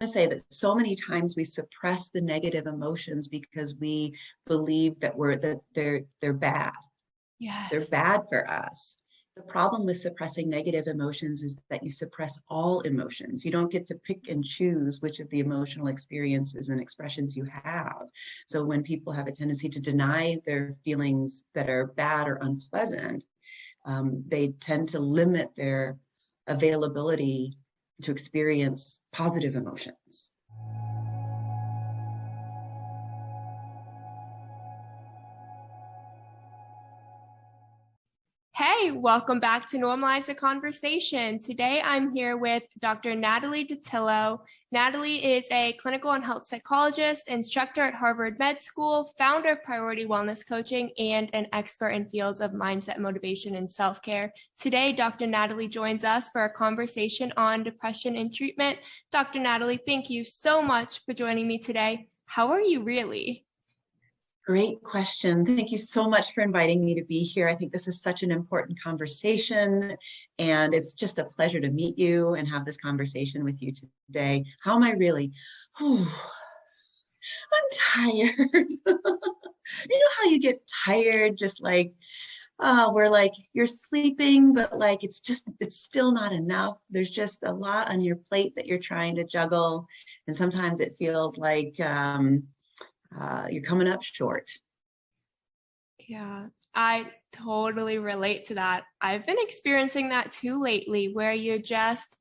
to say that so many times we suppress the negative emotions because we believe that they're bad. Yes. They're bad for us. The problem with suppressing negative emotions is that you suppress all emotions. You don't get to pick and choose which of the emotional experiences and expressions you have. So when people have a tendency to deny their feelings that are bad or unpleasant, they tend to limit their availability to experience positive emotions. Hey, welcome back to Normalize the Conversation. Today I'm here with Dr. Natalie Dattilo. Natalie is a clinical and health psychologist, instructor at Harvard Med School, founder of Priority Wellness Coaching, and an expert in fields of mindset, motivation, and self-care. Today, Dr. Natalie joins us for a conversation on depression and treatment. Dr. Natalie, thank you so much for joining me today. How are you really? Great question. Thank you so much for inviting me to be here. I think this is such an important conversation, and it's just a pleasure to meet you and have this conversation with you today. How am I really? I'm tired. You know how you get tired, just like, where like you're sleeping, but like it's still not enough. There's just a lot on your plate that you're trying to juggle. And sometimes it feels like you're coming up short. Yeah, I totally relate to that. I've been experiencing that too lately, where you're just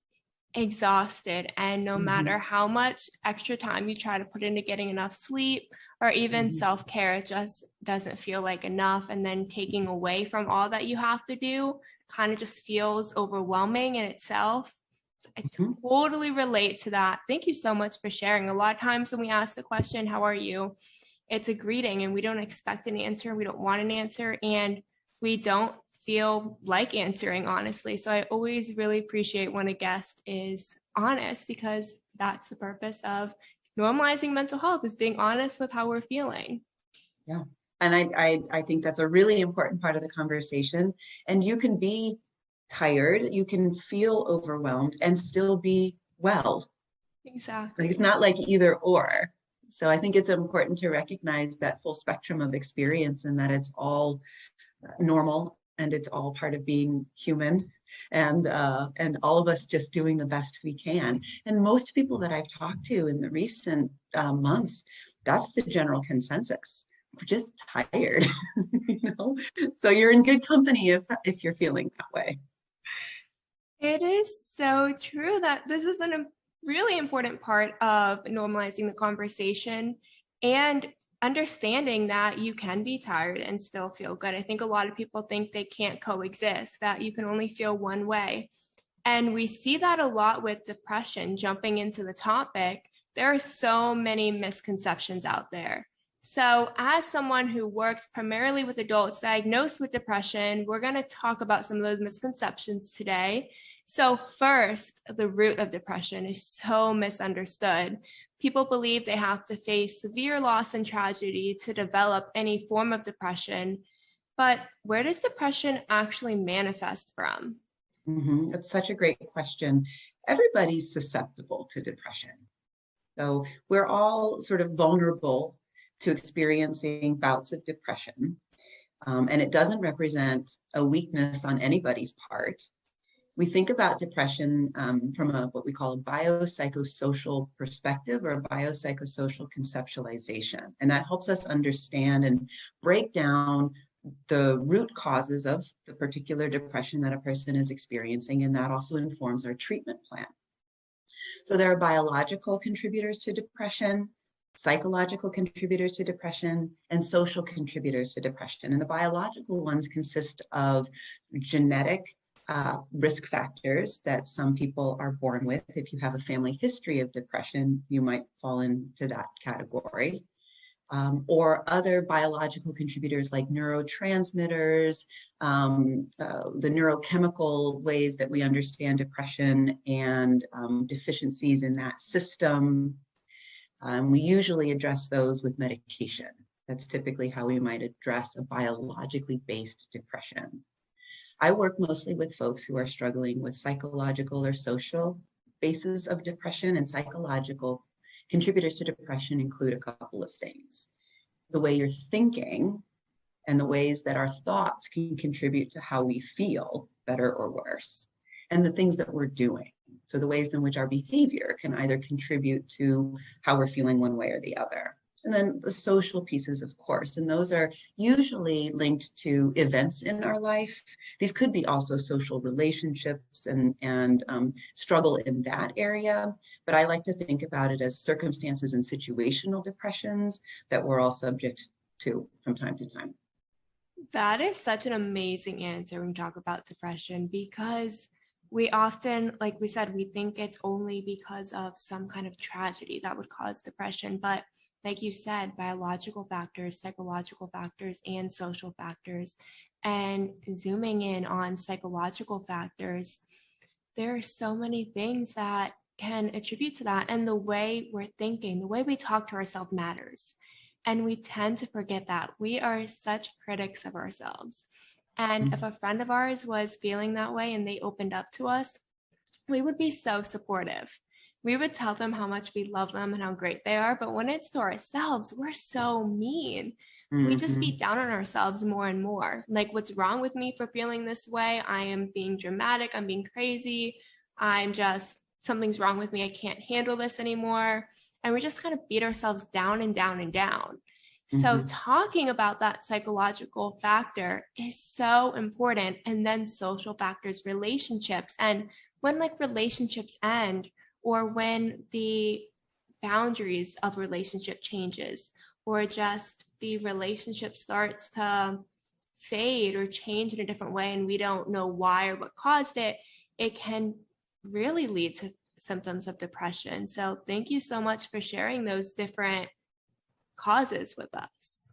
exhausted, and no matter how much extra time you try to put into getting enough sleep or even self-care, it just doesn't feel like enough. And then taking away from all that you have to do kind of just feels overwhelming in itself. So I totally relate to that. Thank you so much for sharing. A lot of times when we ask the question, how are you? It's a greeting, and we don't expect an answer. We don't want an answer, and we don't feel like answering, honestly. So I always really appreciate when a guest is honest, because that's the purpose of normalizing mental health, is being honest with how we're feeling. Yeah. And I think that's a really important part of the conversation. And you can be tired, you can feel overwhelmed and still be well. Exactly. Like, it's not like either or. So I think it's important to recognize that full spectrum of experience, and that it's all normal and it's all part of being human, and all of us just doing the best we can. And most people that I've talked to in the recent months, that's the general consensus. We're just tired, you know. So you're in good company if you're feeling that way. It is so true that this is a really important part of normalizing the conversation and understanding that you can be tired and still feel good. I think a lot of people think they can't coexist, that you can only feel one way. And we see that a lot with depression. Jumping into the topic, there are so many misconceptions out there. So as someone who works primarily with adults diagnosed with depression, we're going to talk about some of those misconceptions today. So first, the root of depression is so misunderstood. People believe they have to face severe loss and tragedy to develop any form of depression. But where does depression actually manifest from? That's such a great question. Everybody's susceptible to depression. So we're all sort of vulnerable to experiencing bouts of depression. And it doesn't represent a weakness on anybody's part. We think about depression from what we call a biopsychosocial perspective, or a biopsychosocial conceptualization. And that helps us understand and break down the root causes of the particular depression that a person is experiencing. And that also informs our treatment plan. So there are biological contributors to depression, psychological contributors to depression, and social contributors to depression. And the biological ones consist of genetic risk factors that some people are born with. If you have a family history of depression, you might fall into that category. Or other biological contributors like neurotransmitters, the neurochemical ways that we understand depression, and deficiencies in that system. We usually address those with medication. That's typically how we might address a biologically based depression. I work mostly with folks who are struggling with psychological or social bases of depression and psychological contributors to depression include a couple of things. The way you're thinking and the ways that our thoughts can contribute to how we feel, better or worse, and the things that we're doing. So the ways in which our behavior can either contribute to how we're feeling one way or the other. And then the social pieces, of course, and those are usually linked to events in our life. These could be also social relationships and struggle in that area. But I like to think about it as circumstances and situational depressions that we're all subject to from time to time. That is such an amazing answer when we talk about depression, because we often, like we said, we think it's only because of some kind of tragedy that would cause depression. But like you said, biological factors, psychological factors, and social factors. And zooming in on psychological factors, there are so many things that can attribute to that. And the way we're thinking, the way we talk to ourselves matters. And we tend to forget that. We are such critics of ourselves. And if a friend of ours was feeling that way and they opened up to us, we would be so supportive. We would tell them how much we love them and how great they are. But when it's to ourselves, we're so mean. We just beat down on ourselves more and more. Like, what's wrong with me for feeling this way? I am being dramatic. I'm being crazy. Something's wrong with me. I can't handle this anymore. And we just kind of beat ourselves down and down and down. So talking about that psychological factor is so important. And then social factors, relationships. And when relationships end, or when the boundaries of relationship changes, or just the relationship starts to fade or change in a different way and we don't know why or what caused it, it can really lead to symptoms of depression. So thank you so much for sharing those different causes with us.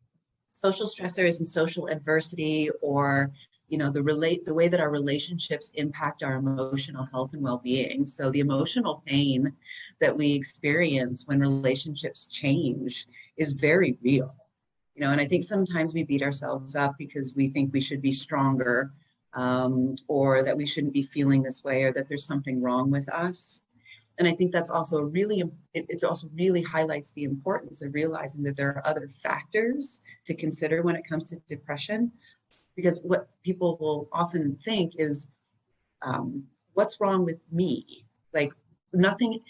Social stressors and social adversity, or the way that our relationships impact our emotional health and well-being. So the emotional pain that we experience when relationships change is very real. And I think sometimes we beat ourselves up because we think we should be stronger, or that we shouldn't be feeling this way, or that there's something wrong with us. And I think that's also it also really highlights the importance of realizing that there are other factors to consider when it comes to depression. Because what people will often think is, what's wrong with me? Like nothing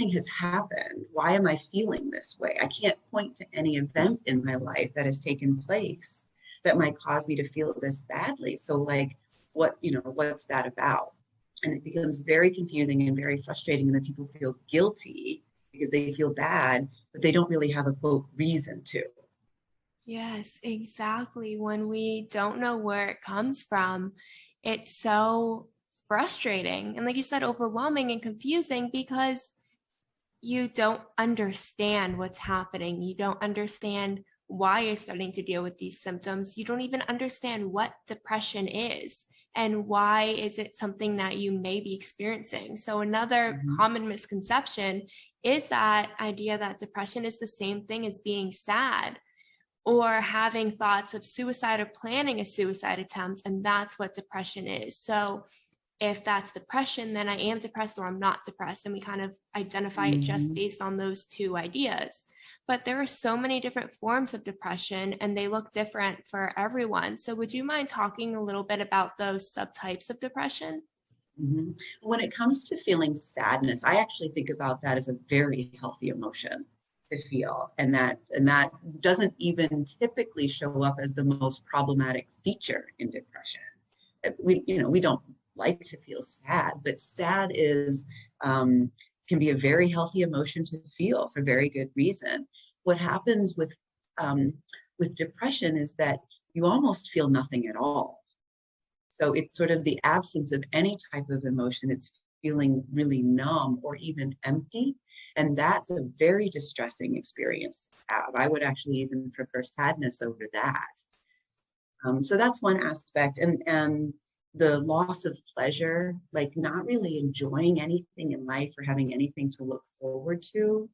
has happened. Why am I feeling this way? I can't point to any event in my life that has taken place that might cause me to feel this badly. So what's that about? And it becomes very confusing and very frustrating, and then people feel guilty because they feel bad, but they don't really have a quote reason to. Yes, exactly. When we don't know where it comes from, it's so frustrating. And like you said, overwhelming and confusing because you don't understand what's happening. You don't understand why you're starting to deal with these symptoms. You don't even understand what depression is and why is it something that you may be experiencing. So another common misconception is that idea that depression is the same thing as being sad, or having thoughts of suicide or planning a suicide attempt, and that's what depression is. So if that's depression, then I am depressed or I'm not depressed, and we kind of identify it just based on those two ideas. But there are so many different forms of depression, and they look different for everyone. So would you mind talking a little bit about those subtypes of depression? When it comes to feeling sadness, I actually think about that as a very healthy emotion to feel, and that doesn't even typically show up as the most problematic feature in depression. We don't like to feel sad, but sad is can be a very healthy emotion to feel for very good reason. What happens with depression is that you almost feel nothing at all. So it's sort of the absence of any type of emotion. It's feeling really numb or even empty. And that's a very distressing experience to have. I would actually even prefer sadness over that. So that's one aspect. And the loss of pleasure, like not really enjoying anything in life or having anything to look forward to,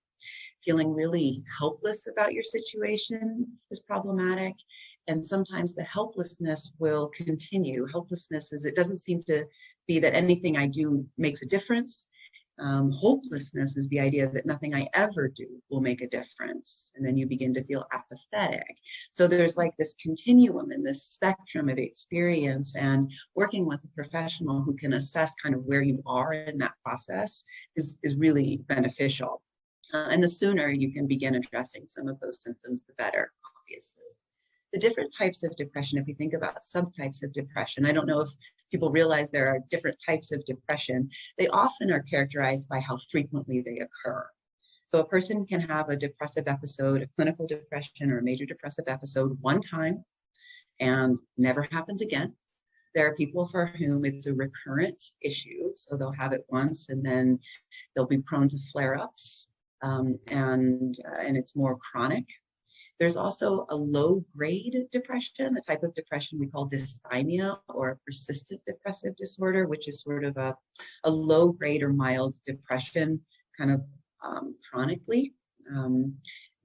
feeling really helpless about your situation is problematic. And sometimes the helplessness will continue. Helplessness is, it doesn't seem to be that anything I do makes a difference. Hopelessness is the idea that nothing I ever do will make a difference. And then you begin to feel apathetic. So there's like this continuum and this spectrum of experience, and working with a professional who can assess kind of where you are in that process is really beneficial. And the sooner you can begin addressing some of those symptoms, the better, obviously. The different types of depression, if you think about subtypes of depression, I don't know if people realize there are different types of depression. They often are characterized by how frequently they occur. So a person can have a depressive episode, a clinical depression or a major depressive episode one time and never happens again. There are people for whom it's a recurrent issue. So they'll have it once and then they'll be prone to flare-ups, and it's more chronic. There's also a low-grade depression, a type of depression we call dysthymia, or a persistent depressive disorder, which is sort of a low-grade or mild depression, kind of chronically.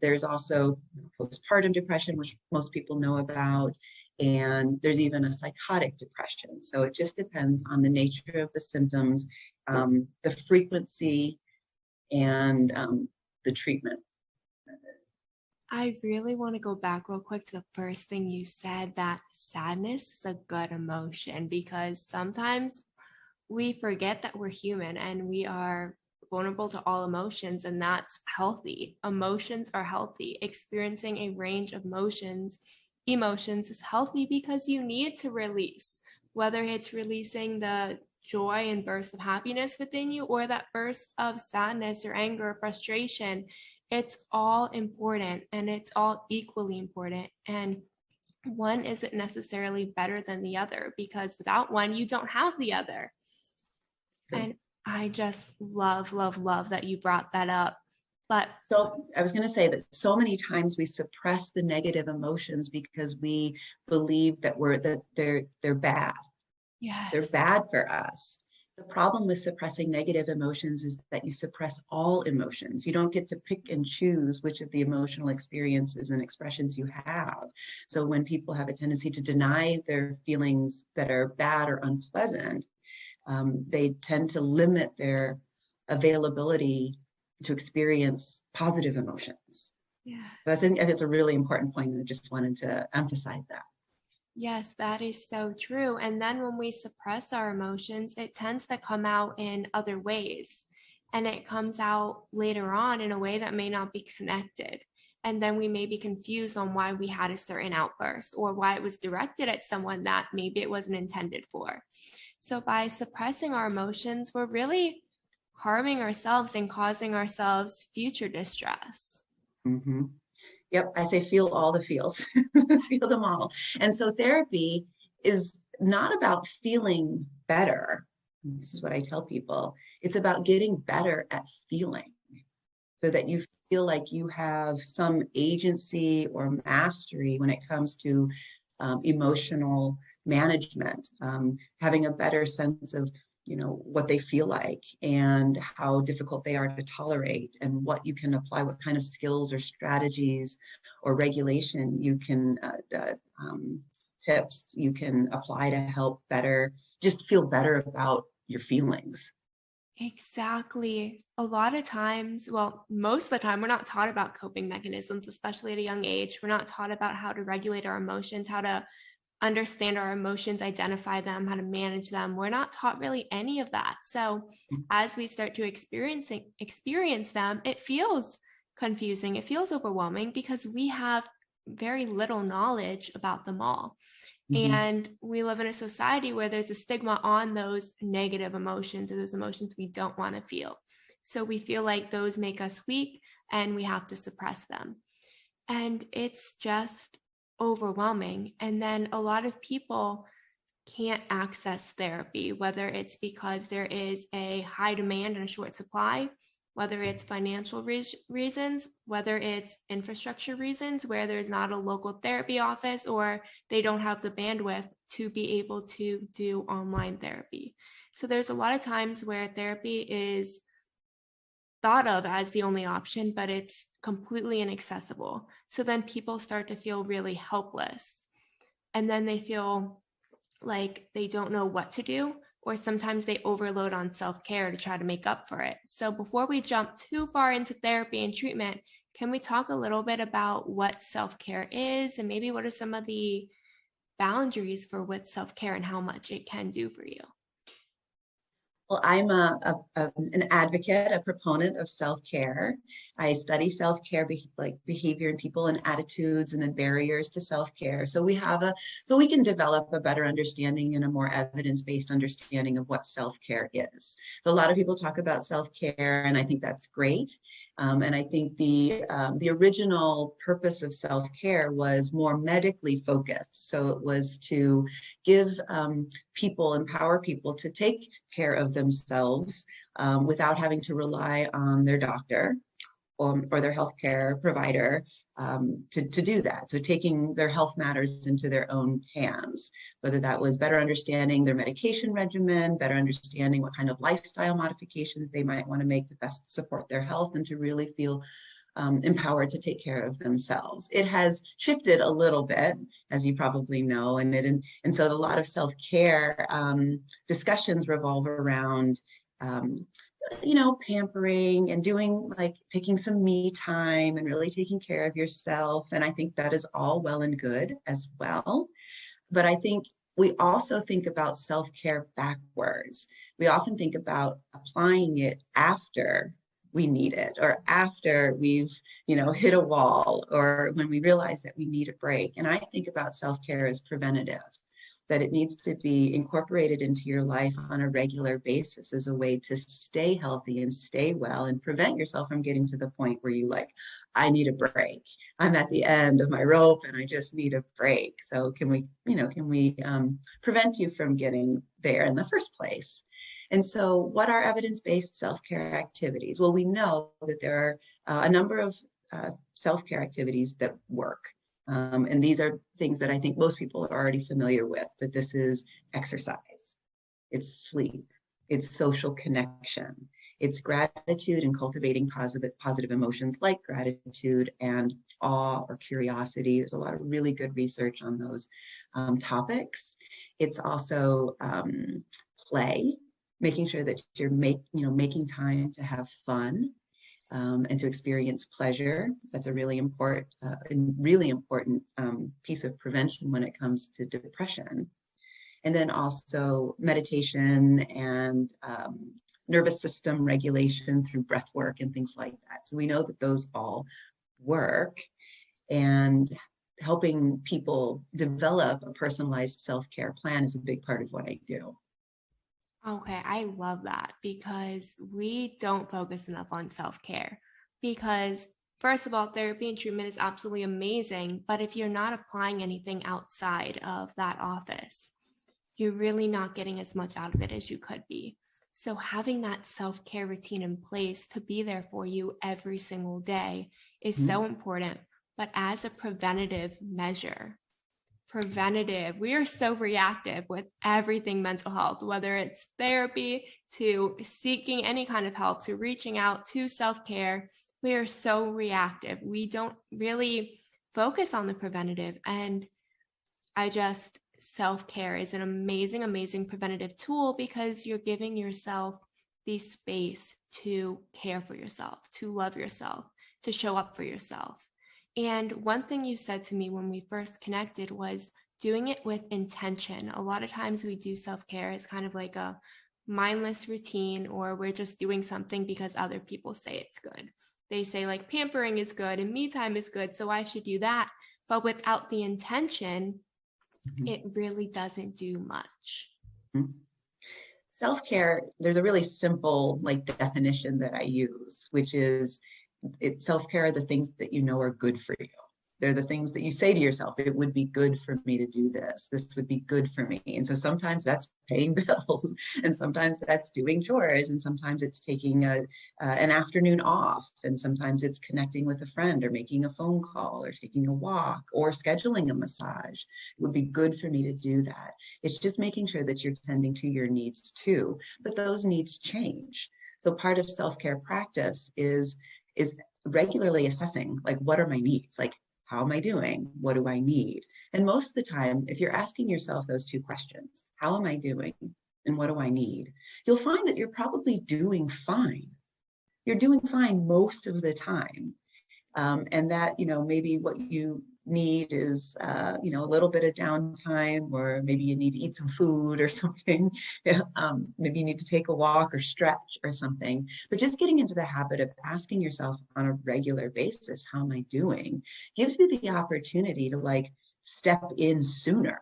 There's also postpartum depression, which most people know about, and there's even a psychotic depression. So it just depends on the nature of the symptoms, the frequency, and the treatment. I really want to go back real quick to the first thing you said, that sadness is a good emotion, because sometimes we forget that we're human and we are vulnerable to all emotions, and that's healthy. Emotions are healthy. Experiencing a range of emotions is healthy because you need to release, whether it's releasing the joy and burst of happiness within you or that burst of sadness or anger or frustration. It's all important, and it's all equally important. And one isn't necessarily better than the other, because without one, you don't have the other. Okay. And I just love that you brought that up. But so I was going to say that so many times we suppress the negative emotions because we believe that they're bad. Yes. They're bad for us. The problem with suppressing negative emotions is that you suppress all emotions. You don't get to pick and choose which of the emotional experiences and expressions you have. So when people have a tendency to deny their feelings that are bad or unpleasant, they tend to limit their availability to experience positive emotions. Yeah. So I think it's a really important point, and I just wanted to emphasize that. Yes, that is so true. And then when we suppress our emotions, it tends to come out in other ways. And it comes out later on in a way that may not be connected. And then we may be confused on why we had a certain outburst or why it was directed at someone that maybe it wasn't intended for. So by suppressing our emotions, we're really harming ourselves and causing ourselves future distress. Mm-hmm. Yep, I say feel all the feels, feel them all. And so therapy is not about feeling better. This is what I tell people. It's about getting better at feeling, so that you feel like you have some agency or mastery when it comes to emotional management, having a better sense of what they feel like and how difficult they are to tolerate, and what you can apply, what kind of skills or strategies or regulation you can, tips you can apply to help just feel better about your feelings. Exactly. A lot of times, well, most of the time, we're not taught about coping mechanisms, especially at a young age. We're not taught about how to regulate our emotions, how to understand our emotions, identify them, how to manage them. We're not taught really any of that. So as we start to experience them, it feels confusing. It feels overwhelming because we have very little knowledge about them all. Mm-hmm. And we live in a society where there's a stigma on those negative emotions or those emotions we don't want to feel. So we feel like those make us weak and we have to suppress them. And it's just overwhelming. And then a lot of people can't access therapy, whether it's because there is a high demand and a short supply, whether it's financial reasons, whether it's infrastructure reasons where there's not a local therapy office, or they don't have the bandwidth to be able to do online therapy. So there's a lot of times where therapy is thought of as the only option, but it's completely inaccessible. So then people start to feel really helpless. And then they feel like they don't know what to do, or sometimes they overload on self-care to try to make up for it. So before we jump too far into therapy and treatment, can we talk a little bit about what self-care is and maybe what are some of the boundaries for what self-care and how much it can do for you? Well, I'm an advocate, a proponent of self-care. I study self-care, like behavior in people and attitudes, and then barriers to self-care. So we can develop a better understanding and a more evidence-based understanding of what self-care is. So a lot of people talk about self-care, and I think that's great. And I think the original purpose of self-care was more medically focused. So it was to give empower people to take care of themselves without having to rely on their doctor or their healthcare provider to do that. So taking their health matters into their own hands, whether that was better understanding their medication regimen, better understanding what kind of lifestyle modifications they might want to make to best support their health and to really feel empowered to take care of themselves. It has shifted a little bit, as you probably know, and so a lot of self-care discussions revolve around pampering and doing, like, taking some me time and really taking care of yourself. And I think that is all well and good as well. But I think we also think about self-care backwards. We often think about applying it after we need it, or after we've, hit a wall, or when we realize that we need a break. And I think about self-care as preventative, that it needs to be incorporated into your life on a regular basis as a way to stay healthy and stay well and prevent yourself from getting to the point where I need a break. I'm at the end of my rope and I just need a break. So can we prevent you from getting there in the first place? And so what are evidence-based self-care activities? Well, we know that there are a number of self-care activities that work. And these are things that I think most people are already familiar with, but this is exercise, it's sleep, it's social connection, it's gratitude and cultivating positive emotions like gratitude and awe or curiosity. There's a lot of really good research on those topics. It's also play, making sure that you're making time to have fun. And to experience pleasure. That's a really important piece of prevention when it comes to depression. And then also meditation and nervous system regulation through breath work and things like that. So we know that those all work, and helping people develop a personalized self-care plan is a big part of what I do. Okay, I love that, because we don't focus enough on self-care. Because first of all, therapy and treatment is absolutely amazing, but if you're not applying anything outside of that office, you're really not getting as much out of it as you could be. So having that self-care routine in place to be there for you every single day is so important, but as a preventative measure. We are so reactive with everything mental health, whether it's therapy to seeking any kind of help to reaching out to self-care. We are so reactive. We don't really focus on the preventative. And self-care is an amazing, amazing preventative tool, because you're giving yourself the space to care for yourself, to love yourself, to show up for yourself. And one thing you said to me when we first connected was doing it with intention. A lot of times we do self-care as kind of like a mindless routine, or we're just doing something because other people say it's good. They say like pampering is good and me time is good, so I should do that. But without the intention, it really doesn't do much. Self-care, there's a really simple definition that I use, which is self-care are the things that you know are good for you. They're the things that you say to yourself, it would be good for me to do this. This would be good for me. And so sometimes that's paying bills, and sometimes that's doing chores, and sometimes it's taking an afternoon off, and sometimes it's connecting with a friend or making a phone call or taking a walk or scheduling a massage. It would be good for me to do that. It's just making sure that you're tending to your needs too, but those needs change. So part of self-care practice is regularly assessing, what are my needs? How am I doing? What do I need? And most of the time, if you're asking yourself those two questions, how am I doing and what do I need, you'll find that you're probably doing fine. You're doing fine most of the time. And that, maybe what you need is, a little bit of downtime, or maybe you need to eat some food or something. Maybe you need to take a walk or stretch or something. But just getting into the habit of asking yourself on a regular basis, how am I doing, gives you the opportunity to step in sooner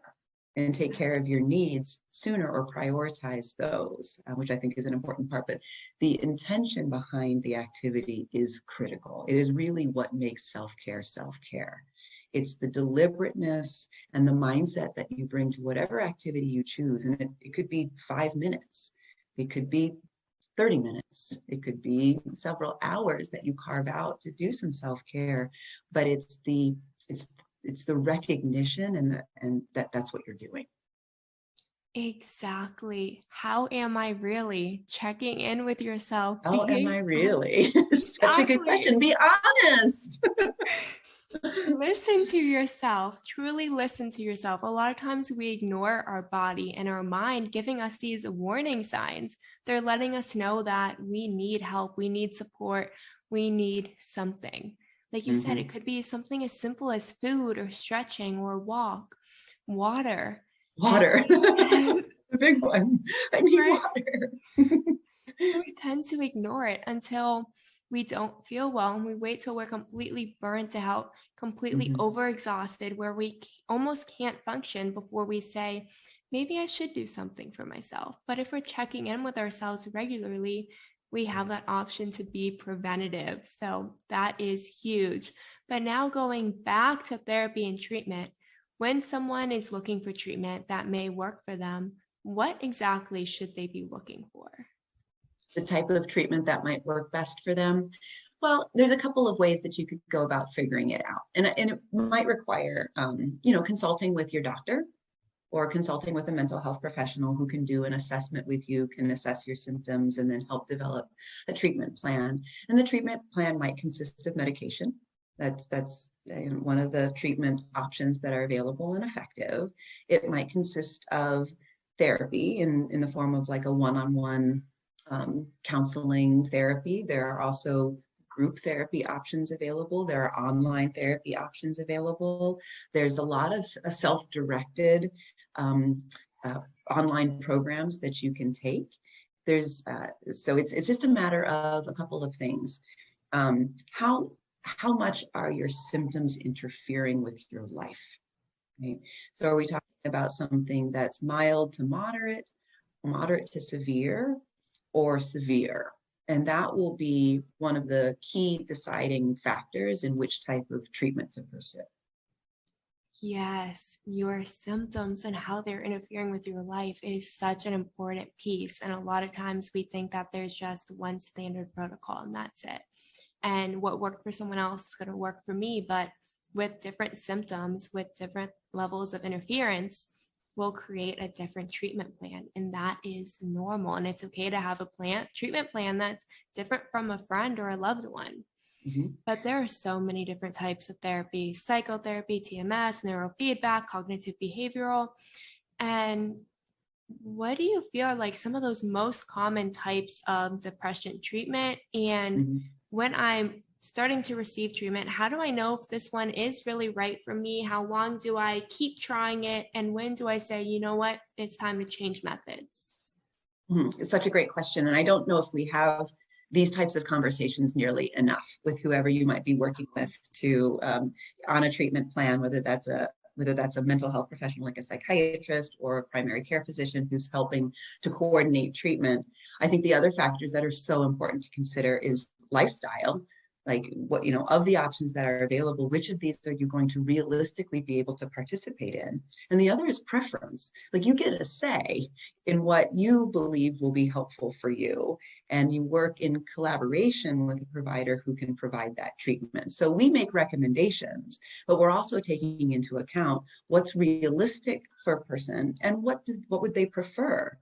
and take care of your needs sooner, or prioritize those, which I think is an important part. But the intention behind the activity is critical. It is really what makes self-care self-care. It's the deliberateness and the mindset that you bring to whatever activity you choose. And it could be 5 minutes. It could be 30 minutes. It could be several hours that you carve out to do some self-care. But it's the recognition and that's what you're doing. Exactly. How am I really? Checking in with yourself. How am I really? Such a good question. Be honest. Listen to yourself. Truly listen to yourself. A lot of times we ignore our body and our mind giving us these warning signs. They're letting us know that we need help, we need support, we need something. Like you said, it could be something as simple as food or stretching or a walk, water. Water. The big one. I need water. We tend to ignore it until we don't feel well, and we wait till we're completely burnt out, completely overexhausted, where we almost can't function before we say, maybe I should do something for myself. But if we're checking in with ourselves regularly, we have that option to be preventative. So that is huge. But now going back to therapy and treatment, when someone is looking for treatment that may work for them, what exactly should they be looking for? The type of treatment that might work best for them. Well, there's a couple of ways that you could go about figuring it out. And it might require, consulting with your doctor, or consulting with a mental health professional who can do an assessment with you, can assess your symptoms, and then help develop a treatment plan. And the treatment plan might consist of medication. That's one of the treatment options that are available and effective. It might consist of therapy in the form of a one-on-one counseling therapy. There are also group therapy options available. There are online therapy options available. There's a lot of self-directed online programs that you can take. So it's just a matter of a couple of things. How much are your symptoms interfering with your life? Right? So are we talking about something that's mild to moderate to severe, or severe? And that will be one of the key deciding factors in which type of treatment to pursue. Yes, your symptoms and how they're interfering with your life is such an important piece. And a lot of times we think that there's just one standard protocol and that's it. And what worked for someone else is going to work for me. But with different symptoms, with different levels of interference, we'll create a different treatment plan. And that is normal. And it's okay to have a treatment plan that's different from a friend or a loved one. But there are so many different types of therapy: psychotherapy, TMS, neurofeedback, cognitive behavioral. And what do you feel are like some of those most common types of depression treatment? And when I'm starting to receive treatment, how do I know if this one is really right for me? How long do I keep trying it? And when do I say, you know what, it's time to change methods? It's such a great question. And I don't know if we have these types of conversations nearly enough with whoever you might be working with to on a treatment plan, whether that's a mental health professional like a psychiatrist, or a primary care physician who's helping to coordinate treatment. I think the other factors that are so important to consider is lifestyle. Like what, of the options that are available, which of these are you going to realistically be able to participate in? And the other is preference. Like you get a say in what you believe will be helpful for you. And you work in collaboration with a provider who can provide that treatment. So we make recommendations, but we're also taking into account what's realistic for a person and what would they prefer.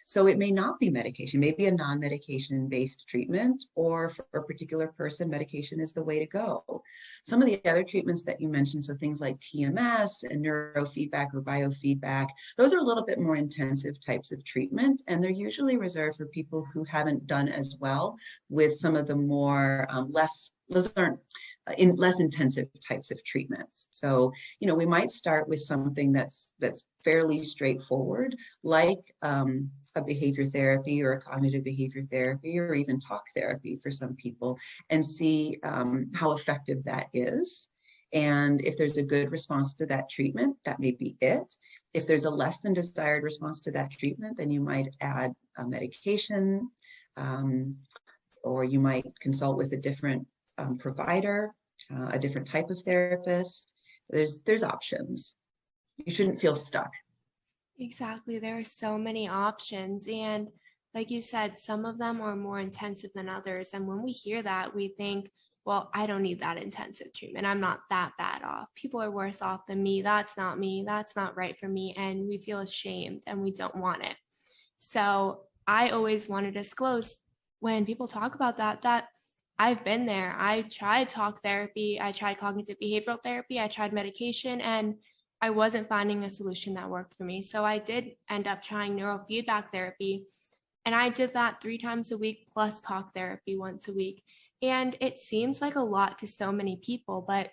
So it may not be medication, maybe a non-medication based treatment, or for a particular person, medication is the way to go. Some of the other treatments that you mentioned, so things like TMS and neurofeedback or biofeedback, those are a little bit more intensive types of treatment, and they're usually reserved for people who haven't done as well with some of the more those aren't in less intensive types of treatments. So, we might start with something that's fairly straightforward, like a behavior therapy or a cognitive behavior therapy or even talk therapy for some people, and see how effective that is. And if there's a good response to that treatment, that may be it. If there's a less than desired response to that treatment, then you might add a medication, or you might consult with a different provider, a different type of therapist. There's options. You shouldn't feel stuck. Exactly. There are so many options. And like you said, some of them are more intensive than others. And when we hear that, we think, well, I don't need that intensive treatment. I'm not that bad off. People are worse off than me. That's not me. That's not right for me. And we feel ashamed and we don't want it. So I always want to disclose when people talk about that I've been there. I tried talk therapy. I tried cognitive behavioral therapy. I tried medication, and I wasn't finding a solution that worked for me. So I did end up trying neurofeedback therapy, and I did that 3 times a week plus talk therapy once a week. And it seems like a lot to so many people, but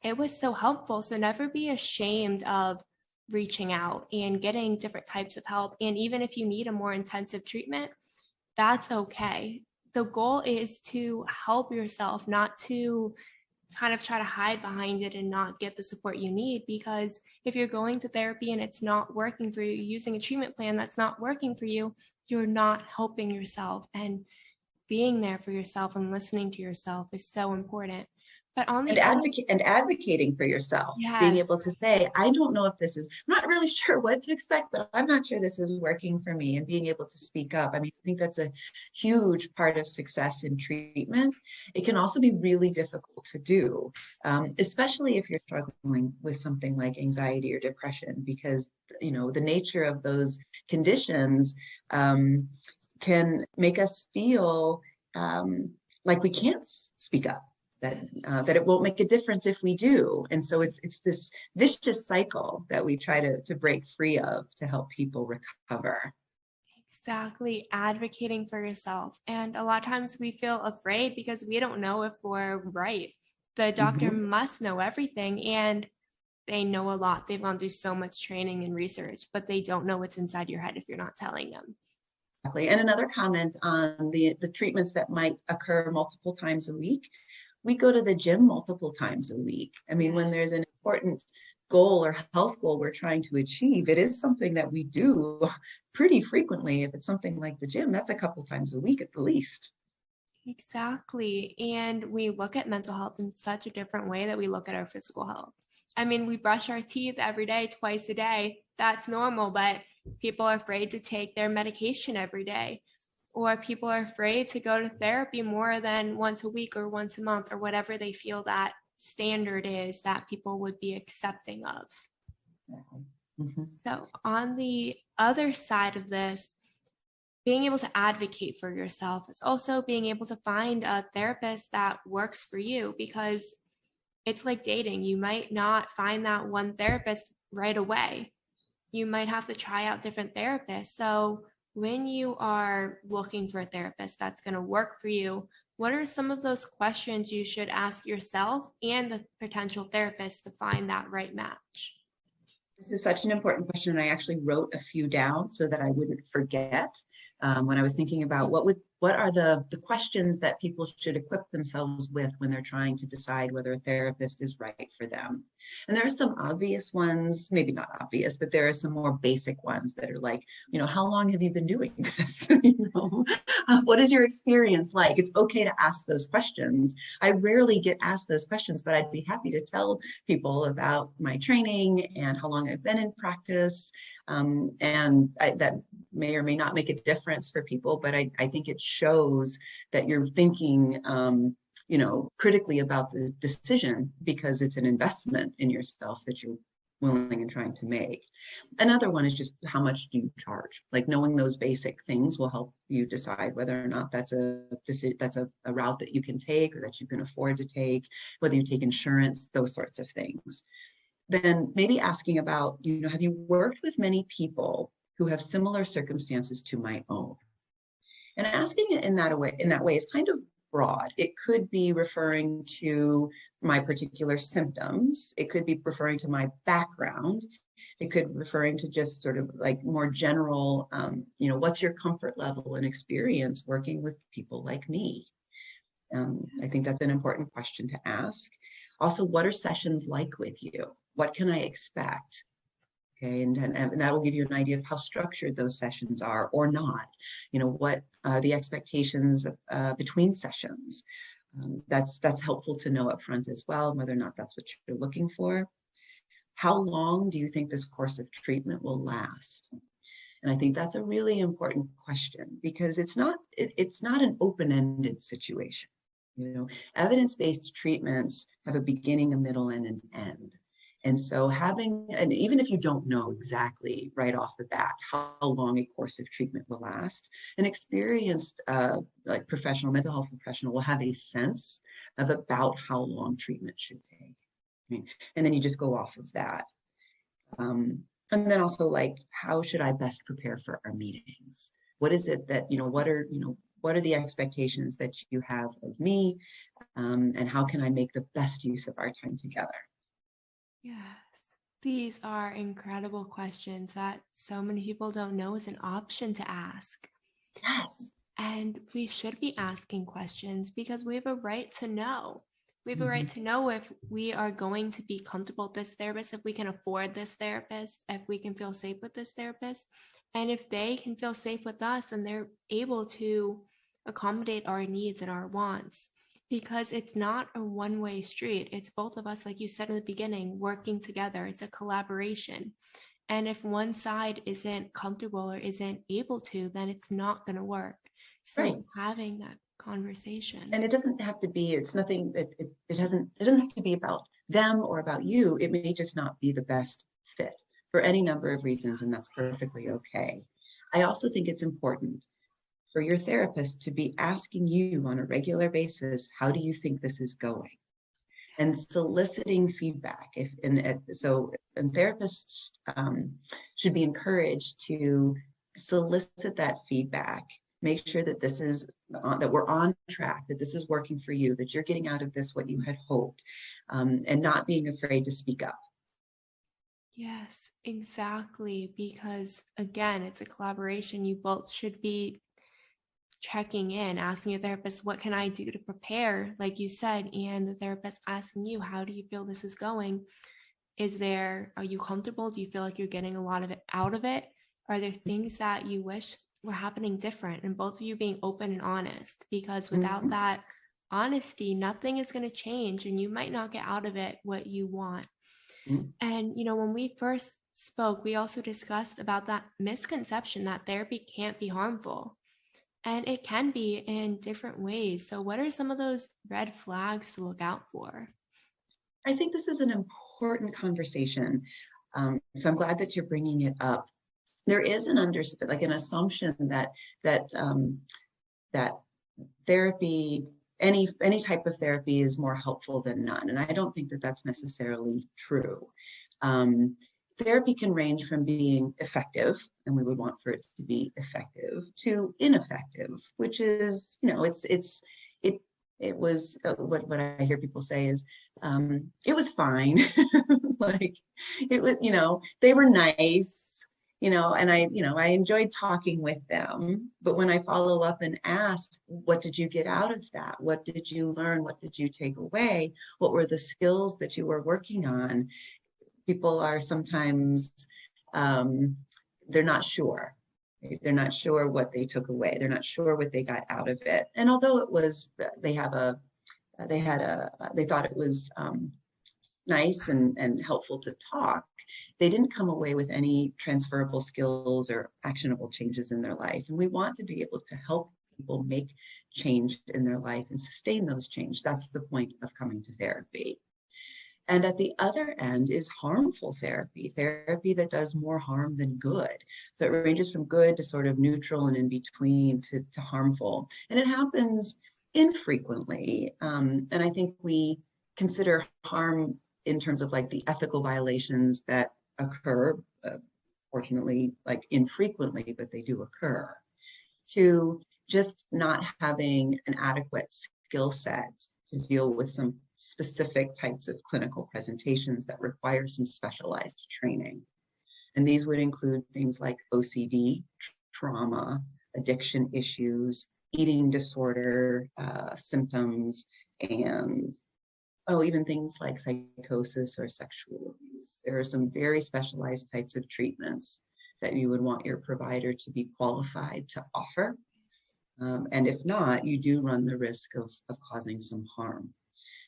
it was so helpful. So never be ashamed of reaching out and getting different types of help. And even if you need a more intensive treatment, that's okay. The goal is to help yourself, not to kind of try to hide behind it and not get the support you need. Because if you're going to therapy and it's not working for you, using a treatment plan that's not working for you, you're not helping yourself. And being there for yourself and listening to yourself is so important. But on the advocating for yourself, yes. Being able to say, I don't know if this is, I'm not really sure what to expect, but I'm not sure this is working for me, and being able to speak up. I mean, I think that's a huge part of success in treatment. It can also be really difficult to do, especially if you're struggling with something like anxiety or depression, because, the nature of those conditions can make us feel like we can't speak up. That it won't make a difference if we do. And so it's this vicious cycle that we try to break free of to help people recover. Exactly. Advocating for yourself. And a lot of times we feel afraid because we don't know if we're right. The doctor must know everything, and they know a lot. They've gone through so much training and research, but they don't know what's inside your head if you're not telling them. Exactly. And another comment on the treatments that might occur multiple times a week. We go to the gym multiple times a week. I mean, when there's an important goal or health goal we're trying to achieve, it is something that we do pretty frequently. If it's something like the gym, that's a couple times a week at the least. Exactly. And we look at mental health in such a different way that we look at our physical health. I mean, we brush our teeth every day, twice a day. That's normal, but people are afraid to take their medication every day. Or people are afraid to go to therapy more than once a week or once a month, or whatever they feel that standard is that people would be accepting of. So on the other side of this, being able to advocate for yourself is also being able to find a therapist that works for you, because it's like dating. You might not find that one therapist right away. You might have to try out different therapists. So when you are looking for a therapist that's going to work for you, what are some of those questions you should ask yourself and the potential therapist to find that right match? This is such an important question. I actually wrote a few down so that I wouldn't forget when I was thinking about what are the questions that people should equip themselves with when they're trying to decide whether a therapist is right for them. And there are some obvious ones, maybe not obvious, but there are some more basic ones that are like, how long have you been doing this? What is your experience like? It's okay to ask those questions. I rarely get asked those questions, but I'd be happy to tell people about my training and how long I've been in practice. That may or may not make a difference for people, but I think it shows that you're thinking, critically about the decision, because it's an investment in yourself that you're willing and trying to make. Another one is just how much do you charge? Like knowing those basic things will help you decide whether or not that's a route that you can take or that you can afford to take, whether you take insurance, those sorts of things. Then maybe asking about, have you worked with many people who have similar circumstances to my own? And asking it in that way is kind of broad. It could be referring to my particular symptoms. It could be referring to my background. It could be referring to just sort of like more general, what's your comfort level and experience working with people like me? I think that's an important question to ask. Also, what are sessions like with you? What can I expect? Okay, and that will give you an idea of how structured those sessions are or not. What the expectations between sessions. That's helpful to know up front as well, whether or not that's what you're looking for. How long do you think this course of treatment will last? And I think that's a really important question because it's not an open-ended situation. Evidence-based treatments have a beginning, a middle, and an end. And so and even if you don't know exactly right off the bat how long a course of treatment will last, an experienced mental health professional will have a sense of about how long treatment should take. Right? And then you just go off of that. And then also how should I best prepare for our meetings? What is it that, what are the expectations that you have of me? And how can I make the best use of our time together? Yes, these are incredible questions that so many people don't know is an option to ask. Yes. And we should be asking questions because we have a right to know. We have a right to know if we are going to be comfortable with this therapist, if we can afford this therapist, if we can feel safe with this therapist. And if they can feel safe with us and they're able to accommodate our needs and our wants. Because it's not a one-way street. It's both of us, like you said in the beginning, working together. It's a collaboration. And if one side isn't comfortable or isn't able to, then it's not going to work. So right. Having that conversation. And it doesn't have to be, it doesn't have to be about them or about you. It may just not be the best fit for any number of reasons, and that's perfectly okay. I also think it's important for your therapist to be asking you on a regular basis, how do you think this is going? And soliciting feedback. So therapists should be encouraged to solicit that feedback, make sure that that we're on track, that this is working for you, that you're getting out of this what you had hoped, and not being afraid to speak up. Yes, exactly. Because again, it's a collaboration. You both should be checking in, asking your therapist, what can I do to prepare, like you said, and the therapist asking you, how do you feel this is going? Are you comfortable? Do you feel like you're getting a lot of it out of it? Are there things that you wish were happening different? And both of you being open and honest, because without that honesty, nothing is going to change and you might not get out of it what you want. And, when we first spoke, we also discussed about that misconception that therapy can't be harmful. And it can be in different ways. So what are some of those red flags to look out for? I think this is an important conversation. So I'm glad that you're bringing it up. There is an assumption that therapy, any type of therapy is more helpful than none. And I don't think that that's necessarily true. Therapy can range from being effective, and we would want for it to be effective, to ineffective, which is, it was what I hear people say is, it was fine. It was, they were nice, and I enjoyed talking with them. But when I follow up and ask, what did you get out of that? What did you learn? What did you take away? What were the skills that you were working on? People are sometimes, they're not sure. They're not sure what they took away. They're not sure what they got out of it. And although they thought it was nice and helpful to talk, they didn't come away with any transferable skills or actionable changes in their life. And we want to be able to help people make change in their life and sustain those change. That's the point of coming to therapy. And at the other end is harmful therapy that does more harm than good. So it ranges from good to sort of neutral and in between to harmful. And it happens infrequently. And I think we consider harm in terms of like the ethical violations that occur, fortunately, like infrequently, but they do occur, to just not having an adequate skill set to deal with some specific types of clinical presentations that require some specialized training. And these would include things like OCD, trauma, addiction issues, eating disorder symptoms, and even things like psychosis or sexual abuse. There are some very specialized types of treatments that you would want your provider to be qualified to offer. And if not, you do run the risk of causing some harm.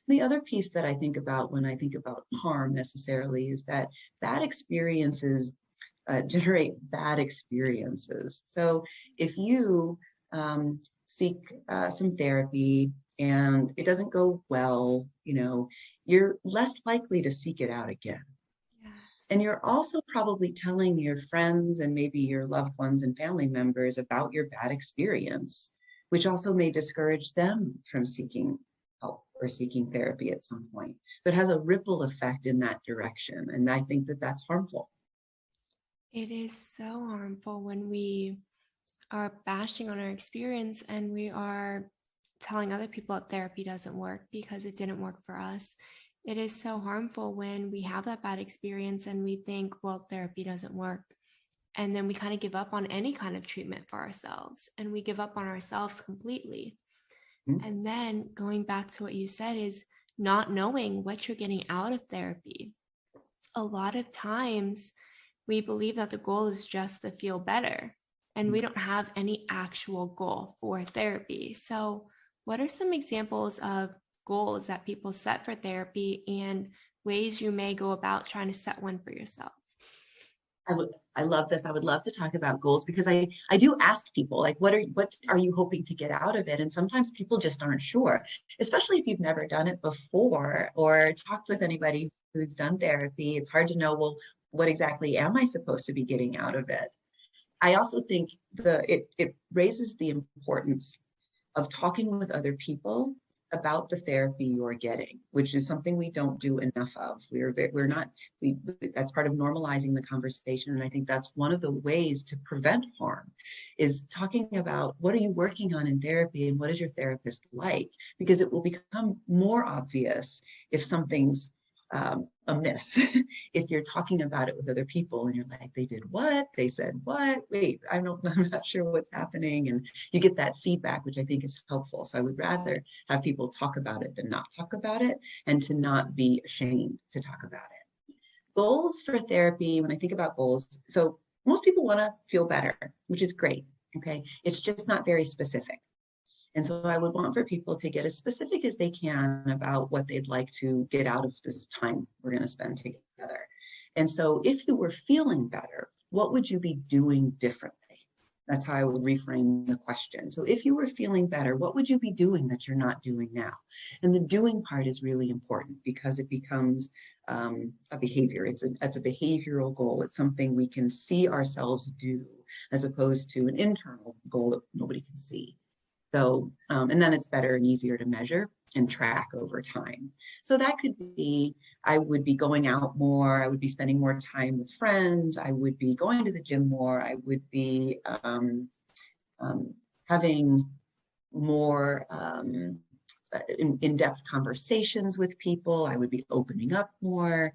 The other piece that I think about when I think about harm necessarily is that bad experiences generate bad experiences. So if you seek some therapy and it doesn't go well, you're less likely to seek it out again. Yeah. And you're also probably telling your friends and maybe your loved ones and family members about your bad experience, which also may discourage them from seeking help or seeking therapy at some point, but has a ripple effect in that direction. And I think that that's harmful. It is so harmful when we are bashing on our experience and we are telling other people that therapy doesn't work because it didn't work for us. It is so harmful when we have that bad experience and we think, well, therapy doesn't work. And then we kind of give up on any kind of treatment for ourselves, and we give up on ourselves completely. Mm-hmm. And then going back to what you said is not knowing what you're getting out of therapy. A lot of times we believe that the goal is just to feel better, and we don't have any actual goal for therapy. So what are some examples of goals that people set for therapy and ways you may go about trying to set one for yourself? I love this. I would love to talk about goals because I do ask people, like, what are you hoping to get out of it? And sometimes people just aren't sure, especially if you've never done it before or talked with anybody who's done therapy. It's hard to know, well, what exactly am I supposed to be getting out of it? I also think it raises the importance of talking with other people about the therapy you're getting, which is something we don't do enough of. That's part of normalizing the conversation. And I think that's one of the ways to prevent harm is talking about what are you working on in therapy and what is your therapist like? Because it will become more obvious if something's amiss if you're talking about it with other people and you're like, they did what? They said what? Wait, I'm not sure what's happening. And you get that feedback, which I think is helpful. So I would rather have people talk about it than not talk about it, and to not be ashamed to talk about it. Goals for therapy, when I think about goals, so most people want to feel better, which is great. Okay. It's just not very specific. And so I would want for people to get as specific as they can about what they'd like to get out of this time we're going to spend together. And so if you were feeling better, what would you be doing differently? That's how I would reframe the question. So if you were feeling better, what would you be doing that you're not doing now? And the doing part is really important because it becomes a behavior. It's a behavioral goal. It's something we can see ourselves do as opposed to an internal goal that nobody can see. So, and then it's better and easier to measure and track over time. So that could be, I would be going out more, I would be spending more time with friends, I would be going to the gym more, I would be having more in-depth conversations with people, I would be opening up more.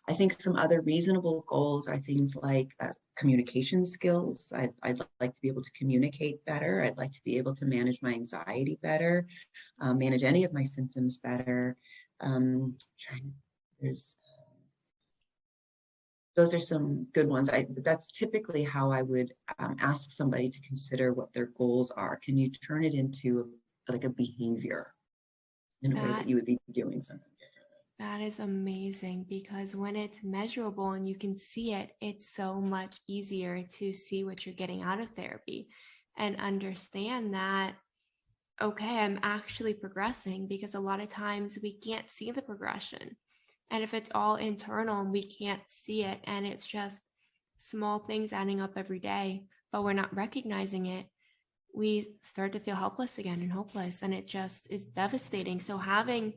I think some other reasonable goals are things like communication skills. I'd like to be able to communicate better. I'd like to be able to manage my anxiety better, manage any of my symptoms better. Those are some good ones. That's typically how I would ask somebody to consider what their goals are. Can you turn it into like a behavior in a way that you would be doing something? That is amazing, because when it's measurable and you can see it, it's so much easier to see what you're getting out of therapy and understand that, okay, I'm actually progressing, because a lot of times we can't see the progression. And if it's all internal and we can't see it, and it's just small things adding up every day, but we're not recognizing it, we start to feel helpless again and hopeless, and it just is devastating. So having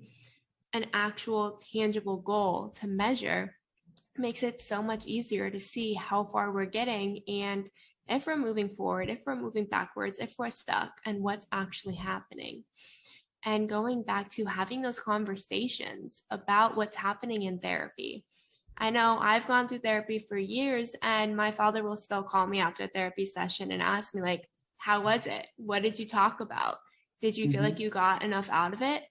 an actual tangible goal to measure makes it so much easier to see how far we're getting, and if we're moving forward, if we're moving backwards, if we're stuck, and what's actually happening. And going back to having those conversations about what's happening in therapy. I know I've gone through therapy for years, and my father will still call me after a therapy session and ask me, like, how was it? What did you talk about? Did you feel like you got enough out of it?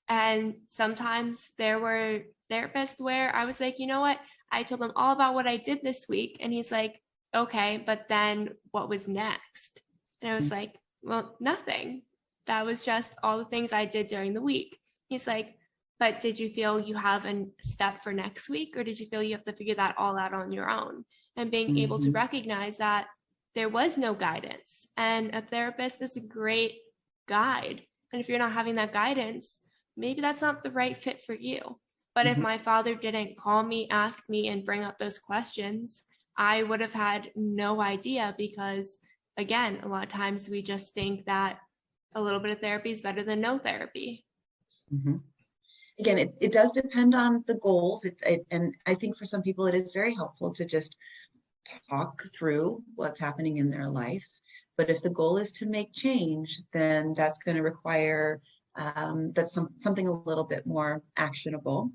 And sometimes there were therapists where I was like, you know what? I told him all about what I did this week. And he's like, okay, but then what was next? And I was like, well, nothing. That was just all the things I did during the week. He's like, but did you feel you have a step for next week? Or did you feel you have to figure that all out on your own? And being able to recognize that there was no guidance. And a therapist is a great guide. And if you're not having that guidance, maybe that's not the right fit for you. But if my father didn't call me, ask me, and bring up those questions, I would have had no idea, because, again, a lot of times we just think that a little bit of therapy is better than no therapy. Again, it does depend on the goals. And I think for some people, it is very helpful to just talk through what's happening in their life. But if the goal is to make change, then that's going to require that's something a little bit more actionable,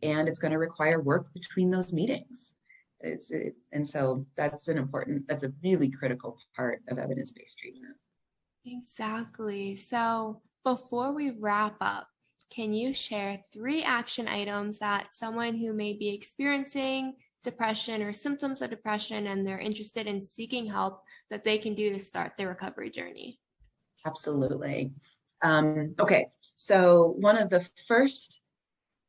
and it's going to require work between those meetings. And so that's a really critical part of evidence-based treatment. Exactly. So before we wrap up, can you share 3 action items that someone who may be experiencing depression or symptoms of depression and they're interested in seeking help that they can do to start their recovery journey? Absolutely. Okay, so one of the first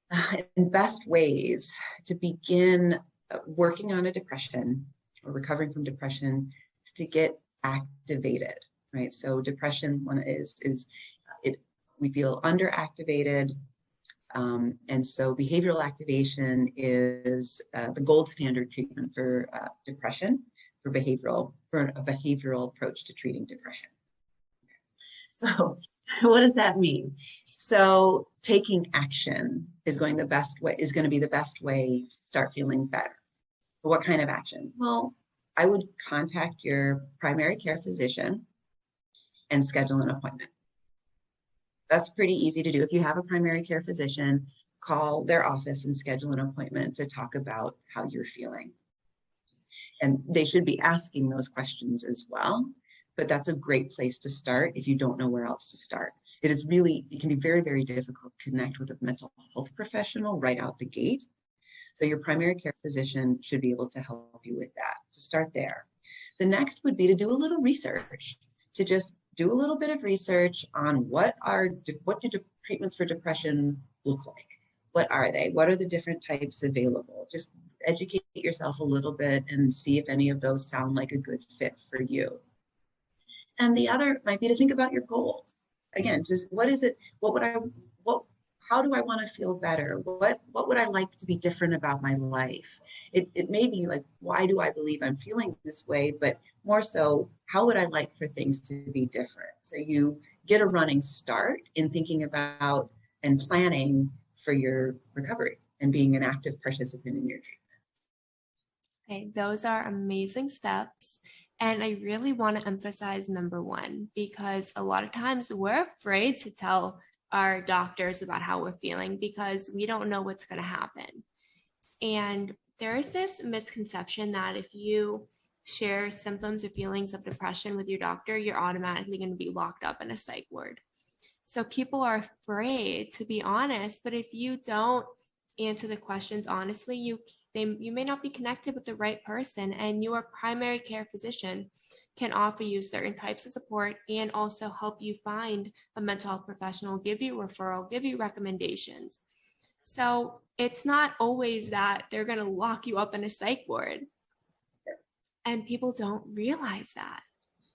and best ways to begin working on a depression or recovering from depression is to get activated, right? So depression we feel underactivated, and so behavioral activation is the gold standard treatment for depression, for a behavioral approach to treating depression. So what does that mean? So taking action is going to be the best way to start feeling better. What kind of action? Well, I would contact your primary care physician and schedule an appointment. That's pretty easy to do. If you have a primary care physician, call their office and schedule an appointment to talk about how you're feeling. And they should be asking those questions as well, but that's a great place to start if you don't know where else to start. It can be very, very difficult to connect with a mental health professional right out the gate. So your primary care physician should be able to help you with that. To start there. The next would be to do a little research, to just do a little bit of research on what do treatments for depression look like? What are they? What are the different types available? Just educate yourself a little bit and see if any of those sound like a good fit for you. And the other might be to think about your goals. Again, just what is it? How do I want to feel better? What would I like to be different about my life? It may be like, why do I believe I'm feeling this way? But more so, how would I like for things to be different? So you get a running start in thinking about and planning for your recovery and being an active participant in your treatment. Okay, those are amazing steps. And I really want to emphasize number 1, because a lot of times we're afraid to tell our doctors about how we're feeling because we don't know what's going to happen. And there is this misconception that if you share symptoms or feelings of depression with your doctor, you're automatically going to be locked up in a psych ward. So people are afraid to be honest, but if you don't answer the questions honestly, you may not be connected with the right person, and your primary care physician can offer you certain types of support and also help you find a mental health professional, give you a referral, give you recommendations. So it's not always that they're going to lock you up in a psych ward. And people don't realize that.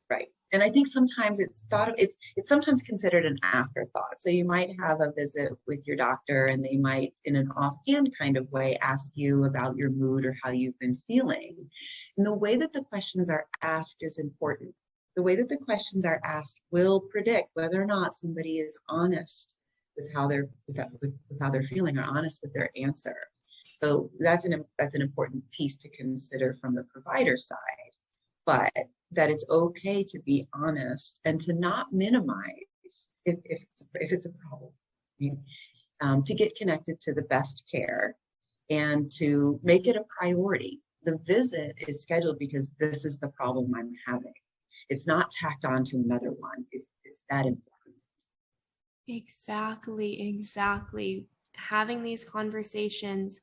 Right. And I think sometimes it's sometimes considered an afterthought. So you might have a visit with your doctor and they might, in an offhand kind of way, ask you about your mood or how you've been feeling. And the way that the questions are asked is important. The way that the questions are asked will predict whether or not somebody is honest with how they're feeling, or honest with their answer. So that's an important piece to consider from the provider side. But that it's okay to be honest and to not minimize if it's a problem, to get connected to the best care and to make it a priority. The visit is scheduled because this is the problem I'm having. It's not tacked on to another one. It's that important. Exactly. Having these conversations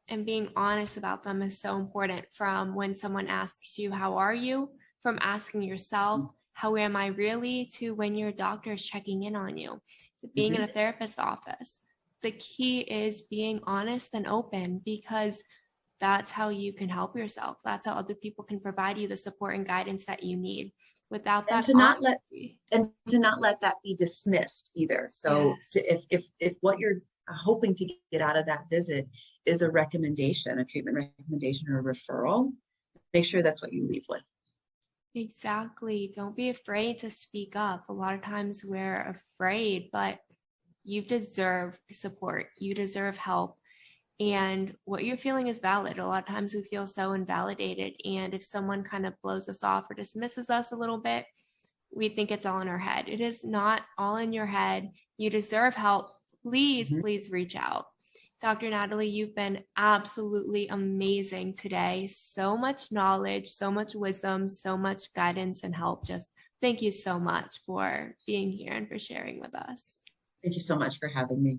and being honest about them is so important. From when someone asks you, how are you? From asking yourself, how am I really? To when your doctor is checking in on you, to being in a therapist's office. The key is being honest and open, because that's how you can help yourself. That's how other people can provide you the support and guidance that you need. Without that, and to not let that be dismissed either. So yes. If what you're hoping to get out of that visit is a recommendation, a treatment recommendation or a referral, make sure that's what you leave with. Exactly. Don't be afraid to speak up. A lot of times we're afraid, but you deserve support. You deserve help. And what you're feeling is valid. A lot of times we feel so invalidated. And if someone kind of blows us off or dismisses us a little bit, we think it's all in our head. It is not all in your head. You deserve help. Please reach out. Dr. Natalie, you've been absolutely amazing today. So much knowledge, so much wisdom, so much guidance and help. Just thank you so much for being here and for sharing with us. Thank you so much for having me.